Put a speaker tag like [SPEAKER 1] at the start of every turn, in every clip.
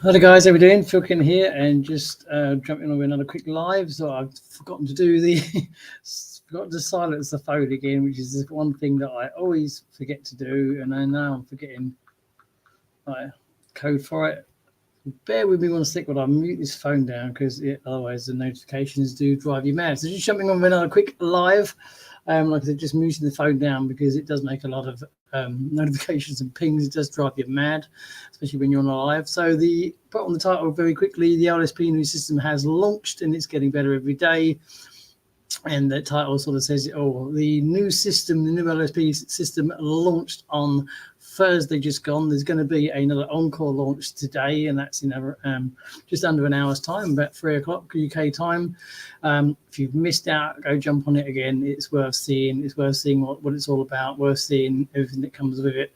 [SPEAKER 1] Hello guys, how we doing? Phil Kin here, and just jumping on with another quick live. So I've forgotten to do forgotten to silence the phone again, which is one thing that I always forget to do, and I know I'm forgetting my code for it. Bear with me one sec while I mute this phone down, because otherwise the notifications do drive you mad. So just jumping on with another quick live. Like I said, just muting the phone down because it does make a lot of notifications and pings. It does drive you mad, especially when you're on a live. So put on the title very quickly, the OLSP new system has launched and it's getting better every day. And the title sort of says it all. The new system, the new OLSP system launched on Thursday just gone. There's going to be another encore launch today, and that's in just under an hour's time, about 3 o'clock UK time. If you've missed out, go jump on it again. It's worth seeing. It's worth seeing what it's all about, worth seeing everything that comes with it.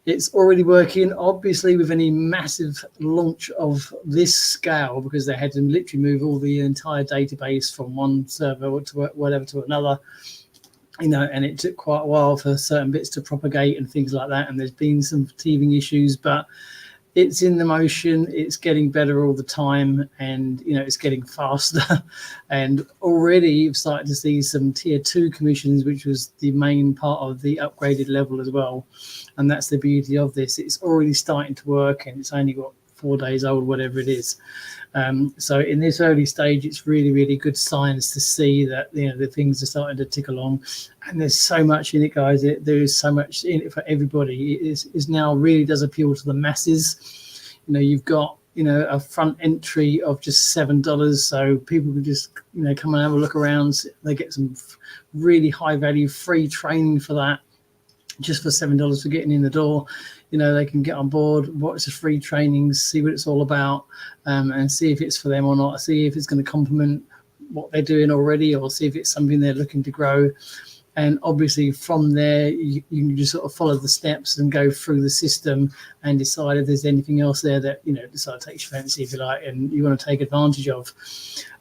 [SPEAKER 1] It's already working, obviously, with any massive launch of this scale, because they had to literally move all the entire database from one server to whatever to another. And it took quite a while for certain bits to propagate and things like that. And there's been some teething issues, but it's in the motion. It's getting better all the time, and it's getting faster. And already you've started to see some tier 2 commissions, which was the main part of the upgraded level as well. And that's the beauty of this. It's already starting to work, and it's only got 4 days old, whatever it is. So in this early stage, it's really, really good signs to see that the things are starting to tick along. And there's so much in it, guys. There is so much in it for everybody. It is now really does appeal to the masses. You've got a front entry of just $7, so people can just come and have a look around. They get some really high value free training for that, just for $7 for getting in the door. They can get on board, watch the free trainings, see what it's all about, and see if it's for them or not, see if it's going to complement what they're doing already, or see if it's something they're looking to grow. And obviously from there, you can just sort of follow the steps and go through the system and decide if there's anything else there that, decide takes your fancy, if you like, and you want to take advantage of.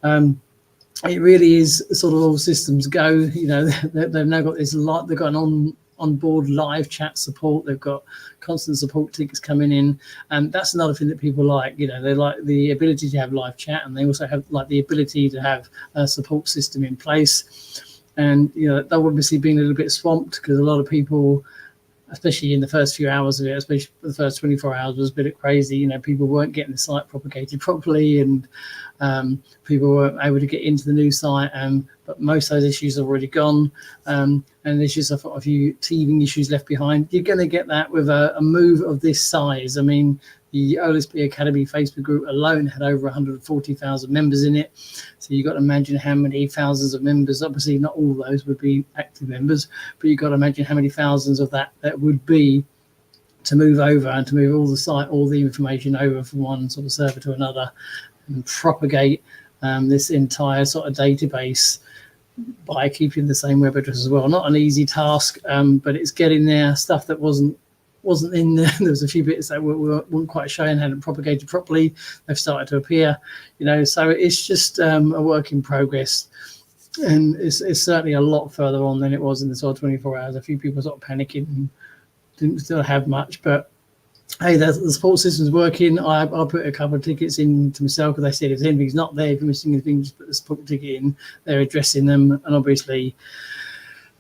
[SPEAKER 1] It really is sort of all systems go. They've now got this lot, they've got an on-board live chat support. They've got constant support tickets coming in, and that's another thing that people like. They like the ability to have live chat, and they also have like the ability to have a support system in place. And they've obviously been a little bit swamped, because a lot of people, especially in the first few hours of it, especially the first 24 hours, was a bit crazy. People weren't getting the site propagated properly, and people weren't able to get into the new site. But most of those issues are already gone. And there's just a few teething issues left behind. You're going to get that with a move of this size. I mean, the OLSP Academy Facebook group alone had over 140,000 members in it. So you've got to imagine how many thousands of members. Obviously, not all those would be active members, but you've got to imagine how many thousands of that would be to move over, and to move all the information over from one sort of server to another, and propagate this entire sort of database by keeping the same web address as well. Not an easy task, but it's getting there. Stuff that wasn't in there. There was a few bits that weren't quite showing, hadn't propagated properly. They've started to appear, so it's just a work in progress. And it's certainly a lot further on than it was in the sort of 24 hours. A few people sort of panicking and didn't still have much, but hey, the support system's working. I put a couple of tickets in to myself, because they said if anything's not there, if you're missing anything, just put the support ticket in. They're addressing them, and obviously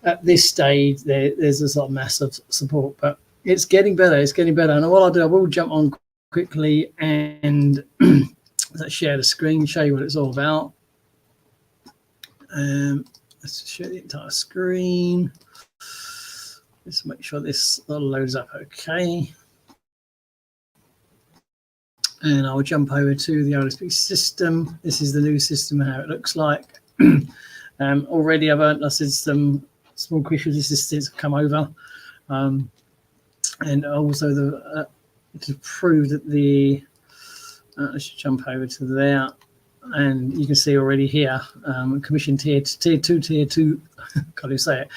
[SPEAKER 1] at this stage there's a sort of massive support, but it's getting better. It's getting better. And what I'll do, I will jump on quickly and let's share the screen, show you what it's all about. Let's share the entire screen. Let's make sure this loads up okay. And I'll jump over to the OLSP system. This is the new system, how it looks like. Already I've earned us some small quick assistants have come over. And also to prove that let's jump over to there, and you can see already here, commission tier 2, can't even say it,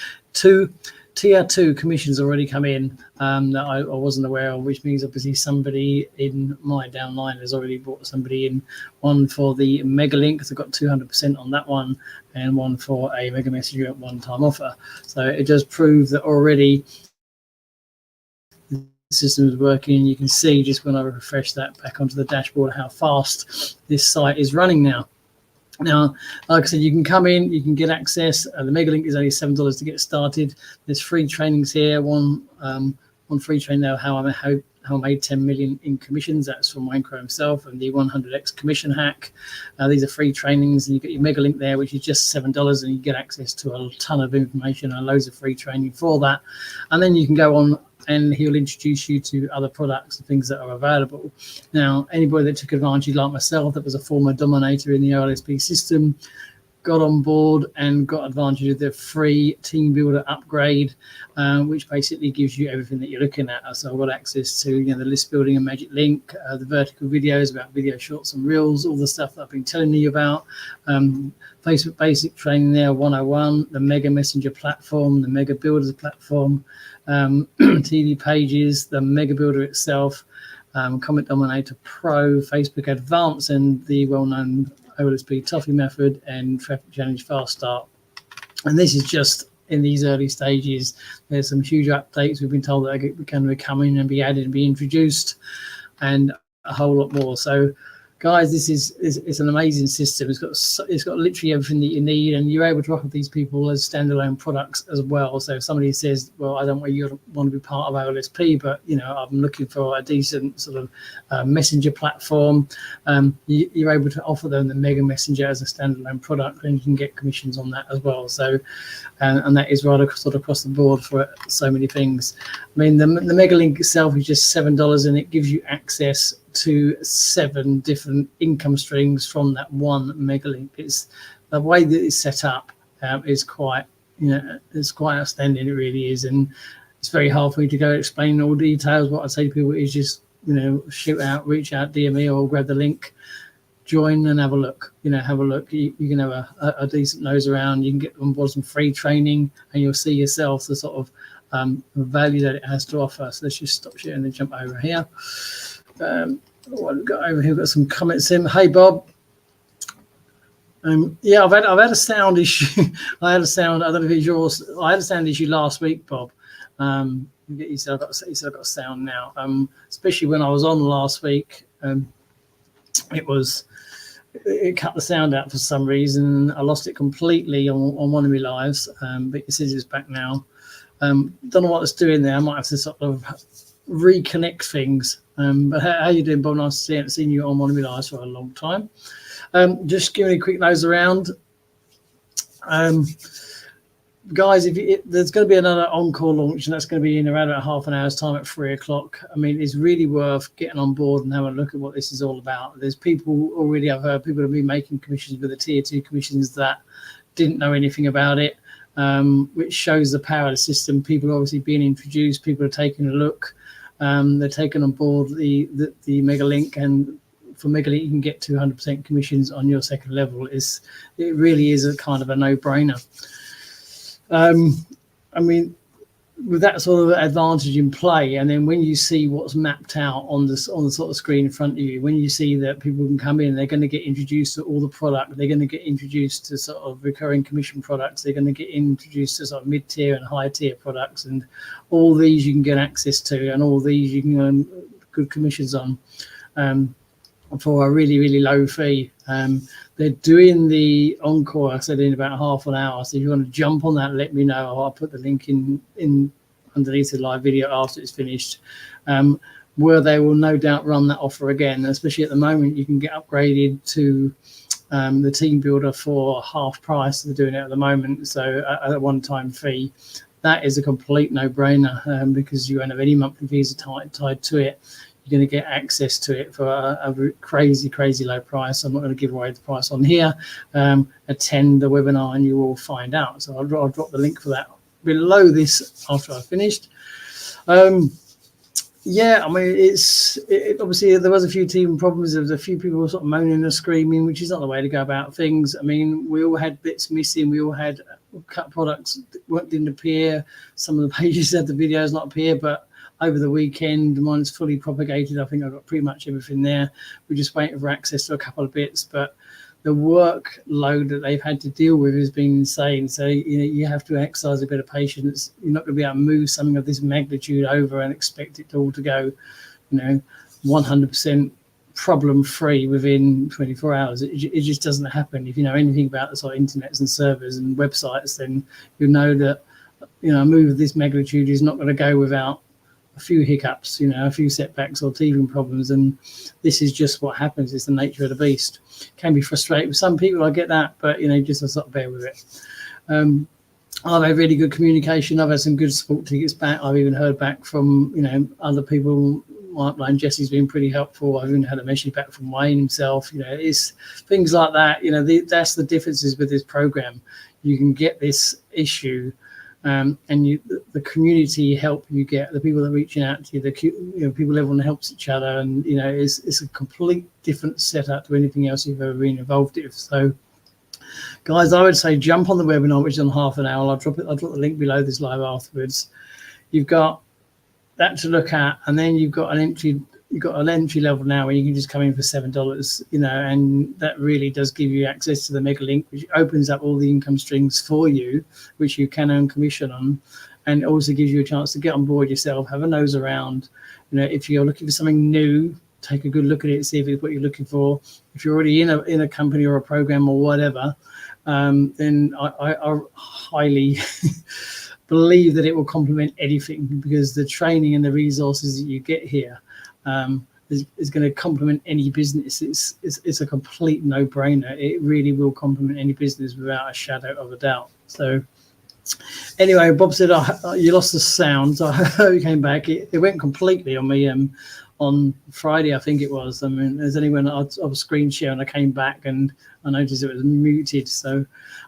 [SPEAKER 1] tier 2 commissions already come in that I wasn't aware of, which means obviously somebody in my downline has already brought somebody in. One for the mega link, so I got 200% on that one, and one for a mega messenger at one-time offer. So it does prove that already system is working. You can see just when I refresh that back onto the dashboard how fast this site is running now. Now, like I said, you can come in, you can get access. The Mega Link is only $7 to get started. There's free trainings here. One free training now, how I made 10 million in commissions. That's from Wayne Crow himself, and the 100x commission hack. These are free trainings, and you get your Mega Link there, which is just $7, and you get access to a ton of information and loads of free training for that. And then you can go on, and he'll introduce you to other products and things that are available. Now, anybody that took advantage, like myself, that was a former dominator in the OLSP system, got on board and got advantage of the free team builder upgrade, which basically gives you everything that you're looking at. So I've got access to the list building and magic link, the vertical videos about video shorts and reels, all the stuff that I've been telling you about, Facebook basic training there 101, the Mega Messenger platform, the Mega Builders platform, TV pages, the Mega Builder itself, Comment Dominator Pro, Facebook Advanced, and the well-known OLSP Toffee method and Traffic Challenge Fast Start. And this is just in these early stages. There's some huge updates. We've been told that are going to come in and be added and be introduced, and a whole lot more. So guys, it's an amazing system. It's got literally everything that you need, and you're able to offer these people as standalone products as well. So if somebody says, well, I don't want to be part of OLSP, but I'm looking for a decent sort of messenger platform, you're able to offer them the Mega Messenger as a standalone product, and you can get commissions on that as well. So and that is right across the board for so many things. I mean, the Mega Link itself is just $7, and it gives you access to 7 different income streams from that one Mega Link. It's the way that it's set up is quite, it's quite outstanding. It really is, and it's very hard for me to go explain all details. What I'd say to people is just, shoot out, reach out, DM me, or grab the link, join and have a look. Have a look. You can have a decent nose around. You can get on board some free training, and you'll see yourself the sort of value that it has to offer. So let's just stop sharing and then jump over here. What we've got over here, we've got some comments in. Hey Bob. Yeah, I've had a sound issue. I had a sound. I don't know if it's yours. I had a sound issue last week, Bob. You said I've got sound now. Especially when I was on last week, it cut the sound out for some reason. I lost it completely on one of my lives. But it says it's back now. Don't know what it's doing there. I might have to sort of reconnect things. But how you doing, Bob? Nice to see you on one of my lives for a long time. Just giving a quick nose around. Guys, there's going to be another encore launch, and that's going to be in around about half an hour's time at 3 o'clock. I mean, it's really worth getting on board and having a look at what this is all about. There's people already, I've heard people have been making commissions with the tier 2 commissions that didn't know anything about it, which shows the power of the system. People are obviously being introduced, people are taking a look. They're taking on board the Mega Link, and for Mega Link you can get 200% commissions on your second level. It really is a kind of a no-brainer. I mean, with that sort of advantage in play, and then when you see what's mapped out on the sort of screen in front of you, when you see that people can come in, they're going to get introduced to all the product, they're going to get introduced to sort of recurring commission products, they're going to get introduced to sort of mid-tier and high-tier products, and all these you can get access to, and all these you can earn good commissions on for a really, really low fee. They're doing the encore, I said, in about half an hour. So if you want to jump on that, let me know. I'll put the link in underneath the live video after it's finished, where they will no doubt run that offer again. Especially at the moment, you can get upgraded to the team builder for half price. They're doing it at the moment, so at a one-time fee. That is a complete no-brainer because you won't have any monthly fees tied to it. You're going to get access to it for a crazy, crazy low price. I'm not going to give away the price on here. Attend the webinar and you will find out. So I'll drop the link for that below this after I've finished. Yeah, I mean, obviously there was a few teething problems. There was a few people sort of moaning and screaming, which is not the way to go about things. I mean, we all had bits missing. We all had cut products that didn't appear. Some of the pages had the videos not appear, but over the weekend, mine's fully propagated. I think I've got pretty much everything there. We're just waiting for access to a couple of bits, but the workload that they've had to deal with has been insane. So you have to exercise a bit of patience. You're not going to be able to move something of this magnitude over and expect it all to go 100% problem free within 24 hours. It just doesn't happen. If you know anything about the sort of internets and servers and websites, then you know that a move of this magnitude is not going to go without a few hiccups, a few setbacks or teething problems. And this is just what happens. It's the nature of the beast. Can be frustrating with some people, I get that, but just sort of bear with it. I've had really good communication. I've had some good support tickets back. I've even heard back from other people. Like Jesse's been pretty helpful. I've even had a message back from Wayne himself. It's things like that. That's the differences with this program. You can get this issue, and the community help you get, the people that are reaching out to you, people, everyone helps each other, and it's a complete different setup to anything else you've ever been involved with. So, guys, I would say jump on the webinar, which is on half an hour. I'll drop the link below this live afterwards. You've got that to look at, and then you've got an entry level now where you can just come in for $7, and that really does give you access to the mega link, which opens up all the income streams for you, which you can earn commission on, and it also gives you a chance to get on board yourself, have a nose around. If you're looking for something new, take a good look at it, see if it's what you're looking for. If you're already in a company or a program or whatever, then I highly believe that it will complement anything, because the training and the resources that you get here is going to complement any business. It's a complete no-brainer. It really will complement any business without a shadow of a doubt. So anyway, Bob said you lost the sound, so I hope you came back. It went completely on me on Friday, I think it was. I mean, there's only when I was screen share and I came back and I noticed it was muted, so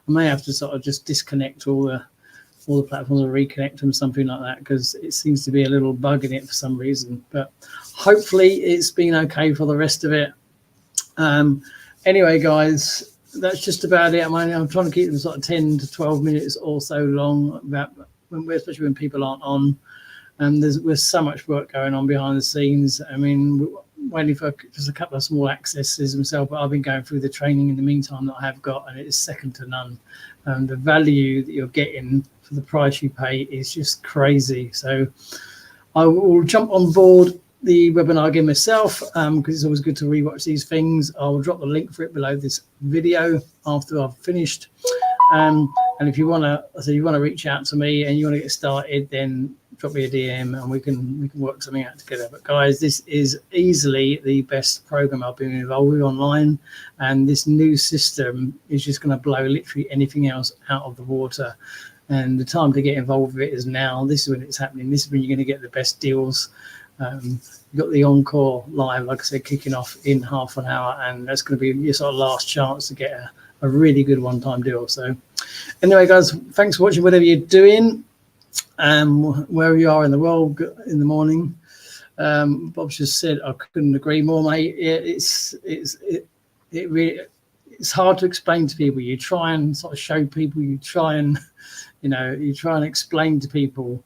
[SPEAKER 1] I may have to sort of just disconnect all the platforms and reconnect them, something like that, because it seems to be a little bug in it for some reason. But hopefully it's been okay for the rest of it. Anyway, guys, that's just about it. I'm trying to keep them sort of 10 to 12 minutes or so long, especially when people aren't on. And there's so much work going on behind the scenes. I mean, we're waiting for just a couple of small accesses myself, but I've been going through the training in the meantime that I have got, and it is second to none. The value that you're getting for the price you pay is just crazy. So I will jump on board the webinar again myself, because it's always good to rewatch these things. I will drop the link for it below this video after I've finished. And if you want to reach out to me and you want to get started, then drop me a DM and we can work something out together. But guys, this is easily the best program I've been involved with online, and this new system is just going to blow literally anything else out of the water. And the time to get involved with it is now. This is when it's happening. This is when you're going to get the best deals. You've got the Encore live, like I said, kicking off in half an hour, and that's going to be your sort of last chance to get a really good one-time deal. So anyway, guys, thanks for watching whatever you're doing, wherever you are in the world in the morning. Bob just said I couldn't agree more, mate. It's hard to explain to people. You try and sort of show people, you try and explain to people,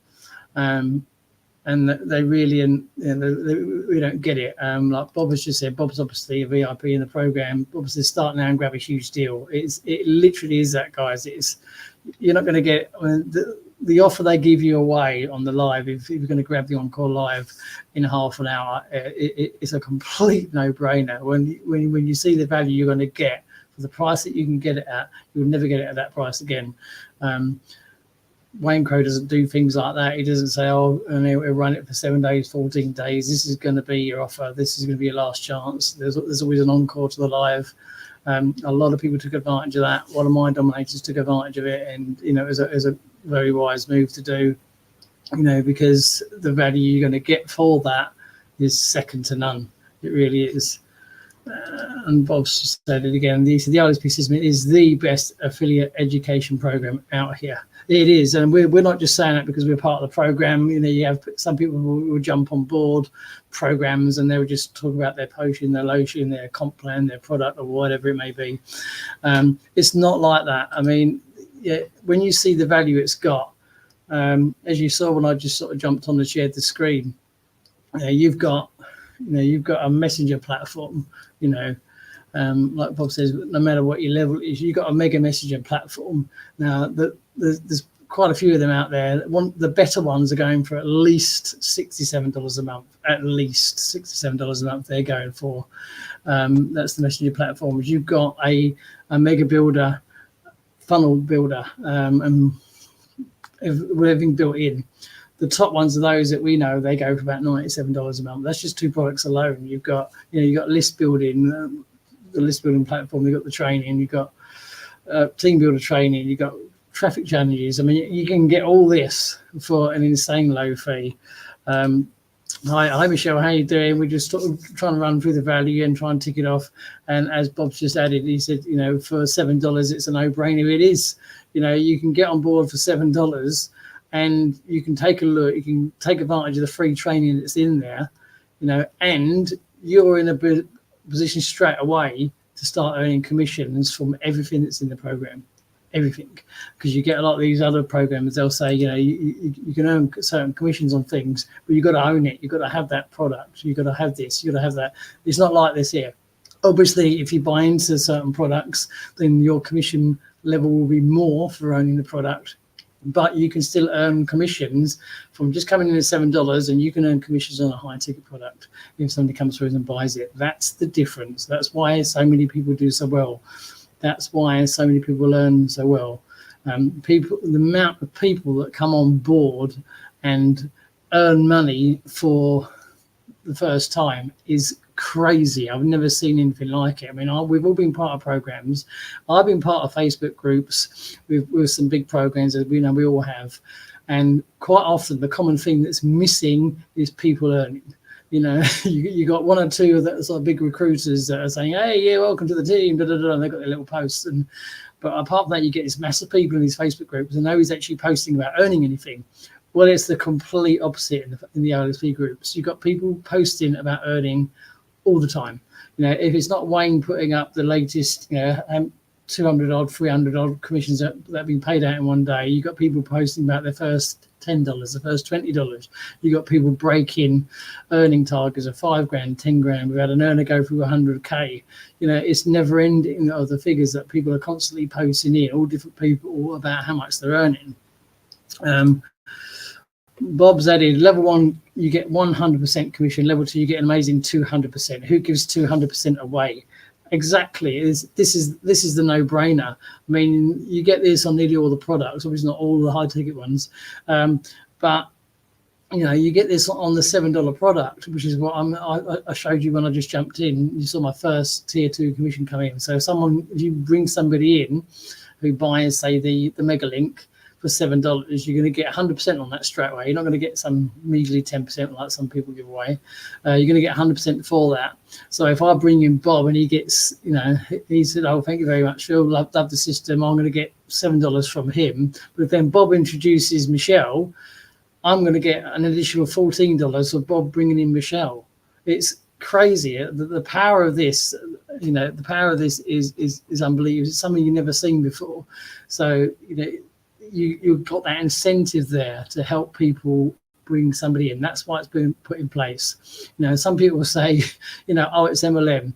[SPEAKER 1] and they really, we don't get it. Like Bob has just said, Bob's obviously a VIP in the program. Obviously, start now and grab a huge deal. It literally is that, guys. You're not going to get the offer they give you away on the live. If you're going to grab the Encore live in half an hour, it's a complete no-brainer. When you see the value you're going to get for the price that you can get it at, you'll never get it at that price again. Wayne Crow doesn't do things like that. He doesn't say, oh, and we'll run it for 7 days, 14 days. This is going to be your offer. This is going to be your last chance. There's always an encore to the live. A lot of people took advantage of that. One of my dominators took advantage of it, and it was a very wise move to do. Because the value you're going to get for that is second to none. It really is. And Bob's just said it again. The OLSP system is the best affiliate education program out here. It is, and we're not just saying that because we're part of the program. You have some people who will jump on board programs and they will just talk about their potion, their lotion, their comp plan, their product, or whatever it may be. It's not like that. I mean, when you see the value it's got, as you saw when I just sort of jumped on and shared the screen, you've got a messenger platform, like Bob says, no matter what your level is, you've got a mega messaging platform. Now, there's quite a few of them out there. The better ones are going for at least $67 a month. At least $67 a month they're going for. That's the messaging platform. You've got a mega builder, funnel builder, and with everything built in. The top ones are those that we know, they go for about $97 a month. That's just 2 products alone. You've got list building, the list building platform. You've got the training. You've got team builder training. You've got traffic challenges. I mean, you can get all this for an insane low fee. Hi, Michelle. How you doing? We're just trying to run through the value and try and tick it off. And as Bob's just added, he said, for $7, it's a no-brainer. It is. You can get on board for $7. And you can take a look, you can take advantage of the free training that's in there, and you're in a position straight away to start earning commissions from everything that's in the program, everything. Because you get a lot of these other programs, they'll say, you can earn certain commissions on things, but you've got to own it. You've got to have that product. You've got to have this. You've got to have that. It's not like this here. Obviously, if you buy into certain products, then your commission level will be more for owning the product. But you can still earn commissions from just coming in at $7, and you can earn commissions on a high ticket product if somebody comes through and buys it. That's the difference. That's why so many people do so well. That's why so many people learn so well. The amount of people that come on board and earn money for the first time is crazy. I've never seen anything like it. I mean, we've all been part of programs. I've been part of Facebook groups with some big programs that we all have, and quite often the common thing that's missing is people earning. You got 1 or 2 of that sort of big recruiters that are saying, "Hey, yeah, welcome to the team," and they've got their little posts. But apart from that, you get this mass of people in these Facebook groups, and nobody's actually posting about earning anything. Well, it's the complete opposite in the OLSP groups. You've got people posting about earning all the time. If it's not Wayne putting up the latest, 200 odd, 300 odd commissions that have been paid out in one day, you've got people posting about their first $10, the first $20. You've got people breaking earning targets of $5 grand, 10 grand. We've had an earner go through 100K. It's never ending of the figures that people are constantly posting in, all different people, about how much they're earning. Bob's added level 1, you get 100% commission. Level 2, you get an amazing 200%. Who gives 200% away? Exactly. This is the no-brainer. I mean, you get this on nearly all the products, obviously not all the high-ticket ones, but you get this on the $7 product, which is what I showed you when I just jumped in. You saw my first tier 2 commission come in. So if you bring somebody in who buys, say, the Mega Link for $7, you're going to get 100% on that straight away. You're not going to get some measly 10% like some people give away. You're going to get 100% for that. So if I bring in Bob and he gets, he said, "Oh, thank you very much, Phil. Love the system. I'm going to get $7 from him." But if then Bob introduces Michelle, I'm going to get an additional $14 for Bob bringing in Michelle. It's crazy. The power of this, the power of this is unbelievable. It's something you've never seen before. So, you've got that incentive there to help people bring somebody in. That's why it's been put in place. Some people will say, "Oh, it's MLM."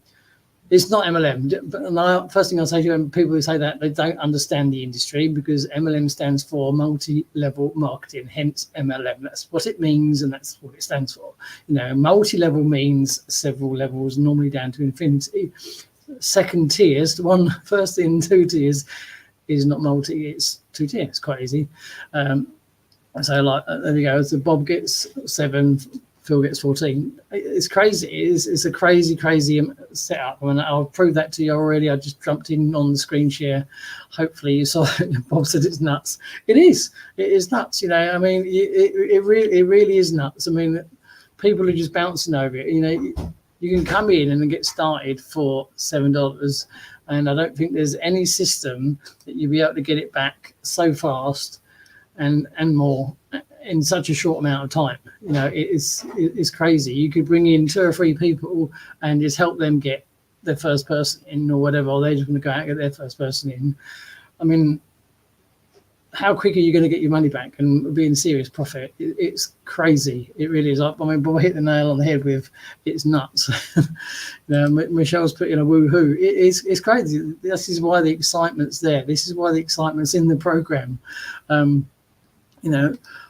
[SPEAKER 1] It's not MLM. But first thing I'll say to people who say that, they don't understand the industry, because MLM stands for multi-level marketing, hence MLM. That's what it means, and that's what it stands for. Multi-level means several levels, normally down to infinity. Second tiers, first in 2 tiers, is not multi, it's 2 tiers. It's quite easy. So there you go. So Bob gets 7, Phil gets 14. It's crazy. It's a crazy setup. And I'll prove that to you already. I just jumped in on the screen share. Hopefully you saw Bob said it's nuts. It is. It is nuts. I mean, it really is nuts. I mean, people are just bouncing over it. You can come in and get started for $7. And I don't think there's any system that you'll be able to get it back so fast and more in such a short amount of time. It's crazy. You could bring in 2 or 3 people and just help them get their first person in or whatever, or they're just going to go out and get their first person in. I mean, how quick are you going to get your money back and be in serious profit? It's crazy. It really is. I mean, Bob hit the nail on the head with it's nuts. Michelle's put in a woohoo. It's crazy. This is why the excitement's there. This is why the excitement's in the program.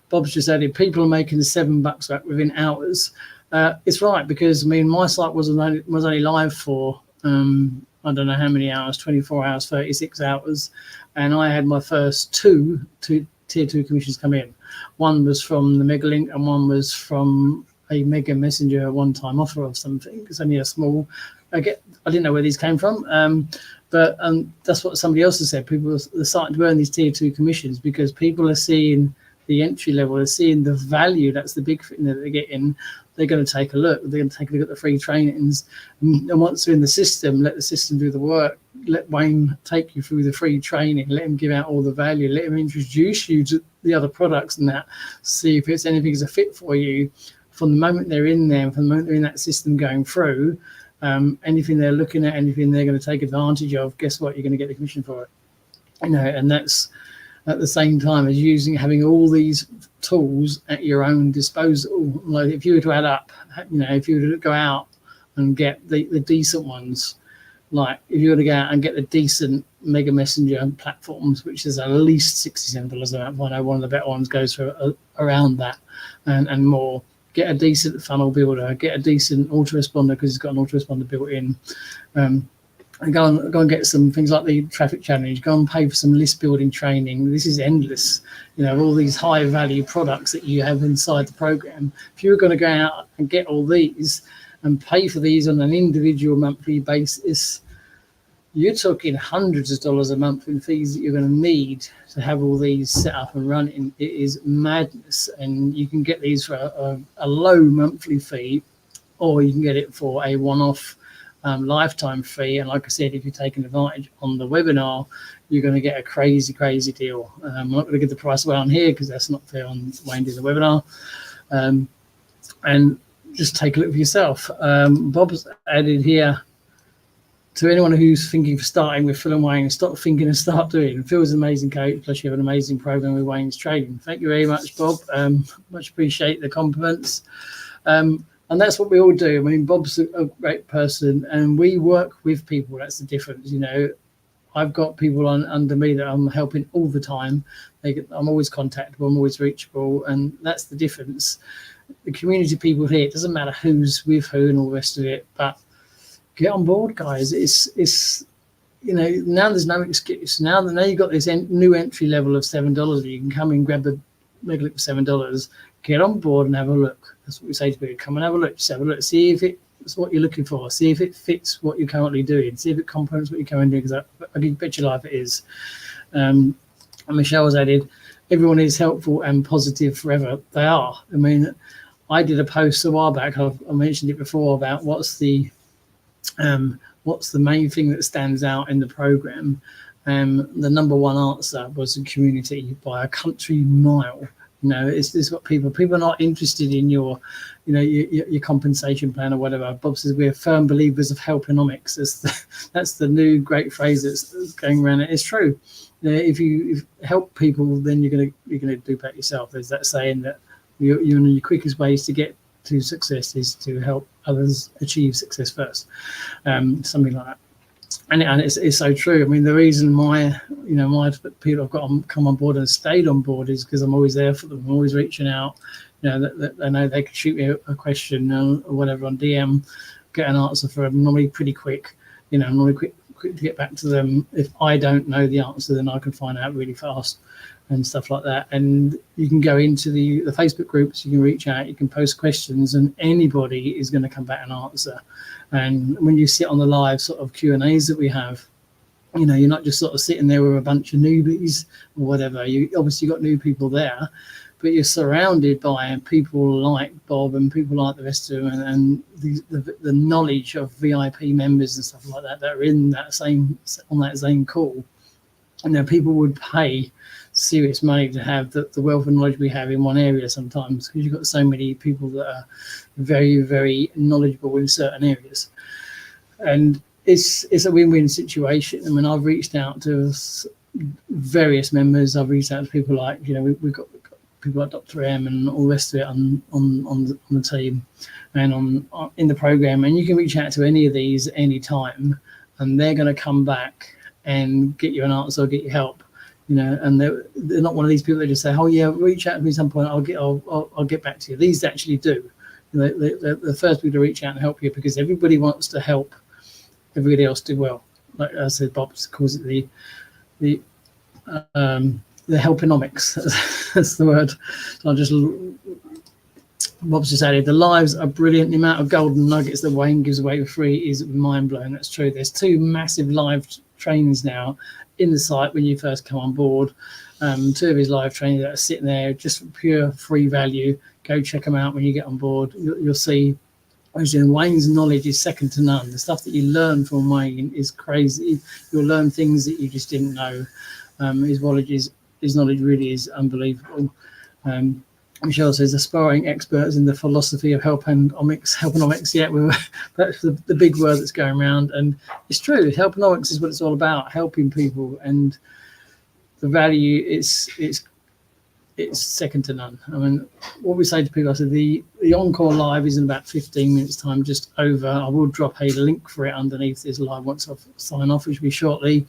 [SPEAKER 1] Bob's just added, people are making $7 back within hours. It's right, because I mean, my site was only live for I don't know how many hours, 24 hours, 36 hours. And I had my first two tier 2 commissions come in. One was from the Megalink and one was from a Mega Messenger one-time offer of something. It's only a small, I didn't know where these came from. But that's what somebody else has said. People are starting to earn these tier 2 commissions because people are seeing the entry level, are seeing the value. That's the big thing that they're getting. They're going to take a look. They're going to take a look at the free trainings. And once they're in the system, let the system do the work. Let Wayne take you through the free training. Let him give out all the value. Let him introduce you to the other products and that. See if it's anything is a fit for you. From the moment they're in there, from the moment they're in that system going through, anything they're looking at, anything they're going to take advantage of, guess what? You're going to get the commission for it. And that's at the same time as having all these tools at your own disposal. Like if you were to add up, if you were to go out and get the decent ones, like if you were to go out and get the decent Mega Messenger platforms, which is at least $67 a month. I know one of the better ones goes for around that and more. Get a decent funnel builder, get a decent autoresponder because it's got an autoresponder built in. And go and get some things like the traffic challenge. Go and pay for some list building training. This is endless. All these high value products that you have inside the program. If you were going to go out and get all these and pay for these on an individual monthly basis, you're talking hundreds of dollars a month in fees that you're going to need to have all these set up and running. It is madness. And you can get these for a low monthly fee, or you can get it for a one-off lifetime fee. And like I said, if you're taking advantage on the webinar, you're going to get a crazy deal. I'm not going to give the price away on here because that's not fair on Wayne doing the webinar. And just take a look for yourself. Bob's added here, to anyone who's thinking for starting with Phil and Wayne, stop thinking and start doing. Phil's an amazing coach, plus you have an amazing program with Wayne's trading. Thank you very much, Bob. Much appreciate the compliments. And that's what we all do. I mean, Bob's a great person and we work with people. That's the difference. I've got people under me that I'm helping all the time. I'm always contactable, I'm always reachable. And that's the difference. The community people here, it doesn't matter who's with who and all the rest of it, but get on board, guys. It's now there's no excuse. Now you've got this new entry level of $7. You can come and grab the Megalink for $7. Get on board and have a look. That's what we say to people. Come and have a look. Just have a look. See if it's what you're looking for. See if it fits what you're currently doing. See if it complements what you're currently doing. Because I can bet your life it is. And Michelle has added, everyone is helpful and positive forever. They are. I mean, I did a post a while back. I mentioned it before about what's the main thing that stands out in the program. The number one answer was the community by a country mile. It's what people are not interested in your compensation plan or whatever. Bob says we're firm believers of helponomics. That's the new great phrase that's going around. It's true. If you help people, then you're gonna do better yourself. There's that saying that your quickest ways to get to success is to help others achieve success first. Something like that. And it's so true. I mean, the reason my people have got come on board and stayed on board is because I'm always there for them. I'm always reaching out. That they know they can shoot me a question or whatever on DM, get an answer for them normally pretty quick. Normally quick to get back to them. If I don't know the answer, then I can find out really fast and stuff like that. And you can go into the Facebook groups, you can reach out, you can post questions, and anybody is going to come back and answer. And when you sit on the live sort of Q&As that we have, you're not just sort of sitting there with a bunch of newbies or whatever. You obviously got new people there, but you're surrounded by people like Bob and people like the rest of them, and the knowledge of VIP members and stuff like that are in that on that same call. And people would pay serious money to have the wealth of knowledge we have in one area sometimes, because you've got so many people that are very, very knowledgeable in certain areas. And it's a win-win situation. I mean, I've reached out to various members. I've reached out to people like, you know, we've got people like Dr. M and all the rest of it on the team and on in the program. And you can reach out to any of these any time, and they're going to come back and get you an answer or get you help. You know, and they're not one of these people that just say, "Oh yeah, reach out to me at some point. I'll get back to you." These actually do. You know, they're the first people to reach out and help you, because everybody wants to help everybody else do well. Like I said, Bob calls it the helponomics. That's the word. So Bob's just added, the lives are brilliant. The amount of golden nuggets that Wayne gives away for free is mind-blowing. That's true. There's 2 massive live trainings now in the site when you first come on board. 2 of his live trainings that are sitting there just for pure free value. Go check them out when you get on board. You'll see. Wayne's knowledge is second to none. The stuff that you learn from Wayne is crazy. You'll learn things that you just didn't know. His knowledge really is unbelievable. Michelle says, aspiring experts in the philosophy of helponomics. Yeah, that's the big word that's going around, and it's true. Helponomics is what it's all about, helping people, and the value it's second to none. I mean, what we say to people, I said the encore live is in about 15 minutes time, just over. I will drop a link for it underneath this live once I sign off, which will be shortly.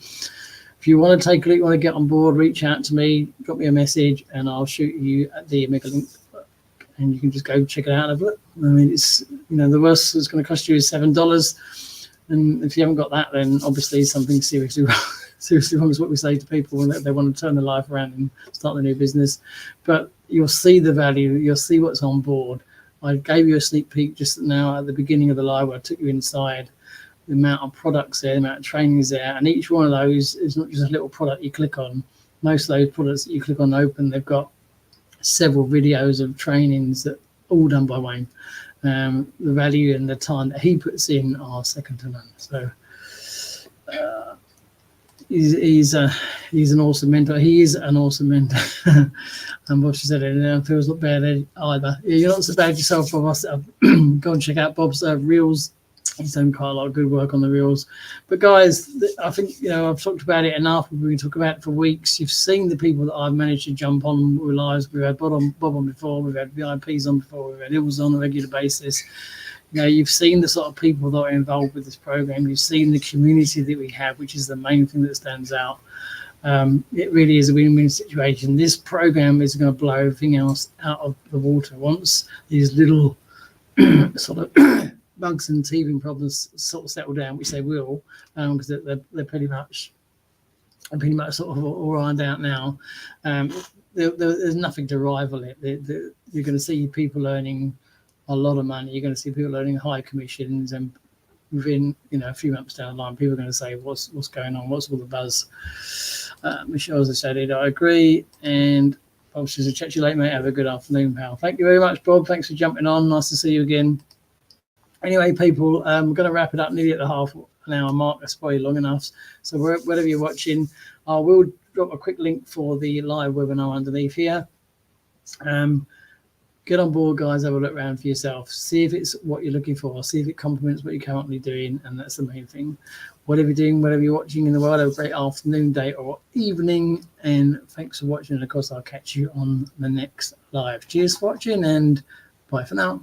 [SPEAKER 1] If you want to take a look, you want to get on board, reach out to me, drop me a message, and I'll shoot you at the Omega link, and you can just go check it out and have a look. I mean, it's, you know, the worst it's going to cost you is $7, and if you haven't got that, then obviously something seriously wrong is what we say to people when they want to turn their life around and start a new business. But you'll see the value, you'll see what's on board. I gave you a sneak peek just now at the beginning of the live where I took you inside. The amount of products there, the amount of training is there, and each one of those is not just a little product you click on. Most of those products that you click on open, they've got several videos of trainings that all done by Wayne. The value and the time that he puts in are second to none. So he's an awesome mentor. He is an awesome mentor. And Bob said it feels not bad either. Yeah, you're not so bad yourself, Bob. Go and check out Bob's reels. He's done quite a lot of good work on the reels. But guys, I think, you know, I've talked about it enough. We've been talking about it for weeks. You've seen the people that I've managed to jump on with lives. We've had Bob on before. We've had VIPs on before. We've had Ills on a regular basis. You know, you've seen the sort of people that are involved with this program. You've seen the community that we have, which is the main thing that stands out. It really is a win-win situation. This program is going to blow everything else out of the water once these little sort of bugs and teething problems sort of settle down, which they will, because they're pretty much sort of all ironed out now. There's nothing to rival it. You're going to see people earning a lot of money. You're going to see people earning high commissions, and within, you know, a few months down the line, people are going to say, "What's going on? What's all the buzz?" Michelle has said it. I agree. And Bob says, "I'll chat to you later, mate. Have a good afternoon, pal." Thank you very much, Bob. Thanks for jumping on. Nice to see you again. Anyway, people, we're going to wrap it up nearly at the half an hour mark. That's probably long enough. So wherever you're watching, I will drop a quick link for the live webinar underneath here. Get on board, guys. Have a look around for yourself. See if it's what you're looking for. See if it complements what you're currently doing, and that's the main thing. Whatever you're doing, whatever you're watching in the world, have a great afternoon, day, or evening. And thanks for watching. And of course, I'll catch you on the next live. Cheers for watching, and bye for now.